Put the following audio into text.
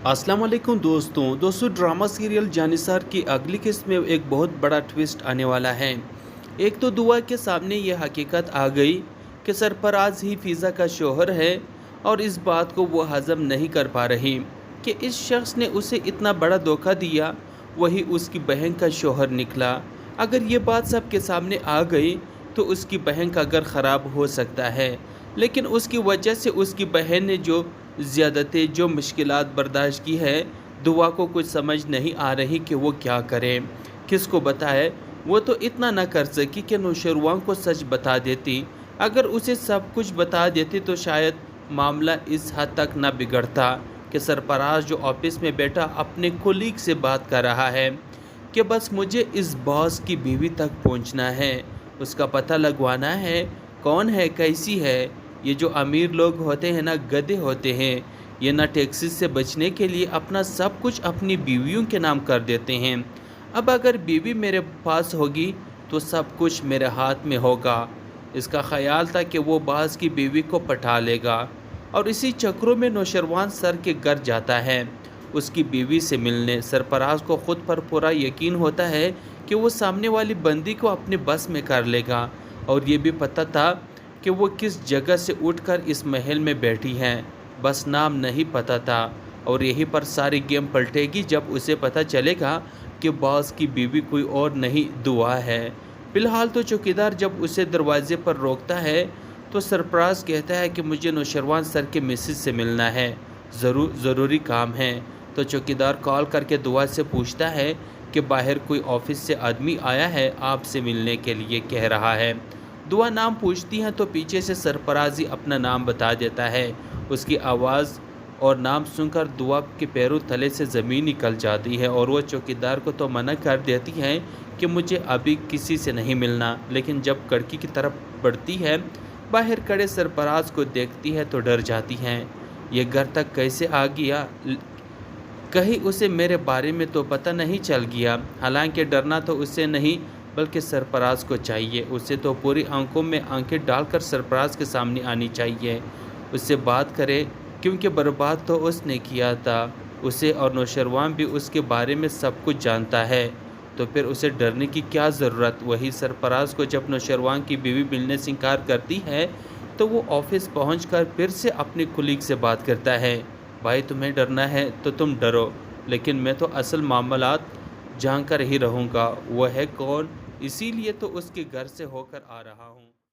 अस्सलाम वालेकुम दोस्तों ड्रामा सीरियल जानिसार की अगली किस्त में एक बहुत बड़ा ट्विस्ट आने वाला है। एक तो दुआ के सामने ये हकीकत आ गई कि सरफराज ही फ़िज़ा का शौहर है और इस बात को वो हज़म नहीं कर पा रही कि इस शख्स ने उसे इतना बड़ा धोखा दिया, वही उसकी बहन का शौहर निकला। अगर ये बात सबके सामने आ गई तो उसकी बहन का घर ख़राब हो सकता है, लेकिन उसकी वजह से उसकी बहन ने जो ज़्यादतें, जो मुश्किलात बर्दाश्त की है, दुआ को कुछ समझ नहीं आ रही कि वो क्या करे, किसको बताए। वो तो इतना ना कर सकी कि नौशरवां को सच बता देती। अगर उसे सब कुछ बता देती तो शायद मामला इस हद तक ना बिगड़ता कि सरफराज जो ऑफिस में बैठा अपने कोलीग से बात कर रहा है कि बस मुझे इस बॉस की बीवी तक पहुंचना है, उसका पता लगवाना है, कौन है, कैसी है। ये जो अमीर लोग होते हैं ना, गधे होते हैं। ये ना टैक्सी से बचने के लिए अपना सब कुछ अपनी बीवियों के नाम कर देते हैं। अब अगर बीवी मेरे पास होगी तो सब कुछ मेरे हाथ में होगा। इसका ख्याल था कि वो बास की बीवी को पटा लेगा और इसी चक्रों में नौशरवान सर के घर जाता है उसकी बीवी से मिलने। सरफराज को ख़ुद पर पूरा यकीन होता है कि वो सामने वाली बंदी को अपने बस में कर लेगा, और ये भी पता था कि वो किस जगह से उठकर इस महल में बैठी हैं, बस नाम नहीं पता था। और यहीं पर सारी गेम पलटेगी जब उसे पता चलेगा कि बॉस की बीवी कोई और नहीं, दुआ है। फ़िलहाल तो चौकीदार जब उसे दरवाजे पर रोकता है तो सरफराज कहता है कि मुझे नौशरवान सर के मिसेज से मिलना है, ज़रूरी काम है। तो चौकीदार कॉल करके दुआ से पूछता है कि बाहर कोई ऑफिस से आदमी आया है, आपसे मिलने के लिए कह रहा है। दुआ नाम पूछती हैं तो पीछे से सरफराज ही अपना नाम बता देता है। उसकी आवाज़ और नाम सुनकर दुआ के पैरों तले से ज़मीन निकल जाती है और वो चौकीदार को तो मना कर देती है कि मुझे अभी किसी से नहीं मिलना। लेकिन जब खिड़की की तरफ बढ़ती है, बाहर खड़े सरफराज को देखती है तो डर जाती हैं। ये घर तक कैसे आ गया, कहीं उसे मेरे बारे में तो पता नहीं चल गया। हालांकि डरना तो उससे नहीं बल्कि सरफराज को चाहिए। उसे तो पूरी आंखों में आंखें डालकर सरफराज के सामने आनी चाहिए, उससे बात करे, क्योंकि बर्बाद तो उसने किया था। उसे और नौशरवान भी उसके बारे में सब कुछ जानता है, तो फिर उसे डरने की क्या ज़रूरत। वही सरफराज को जब नौशरवान की बीवी मिलने से इनकार करती है तो वो ऑफिस पहुंचकर फिर से अपने कुलीग से बात करता है, भाई तुम्हें डरना है तो तुम डरो, लेकिन मैं तो असल मामलात जानकर ही रहूँगा, वो है कौन, इसीलिए तो उसके घर से होकर आ रहा हूँ।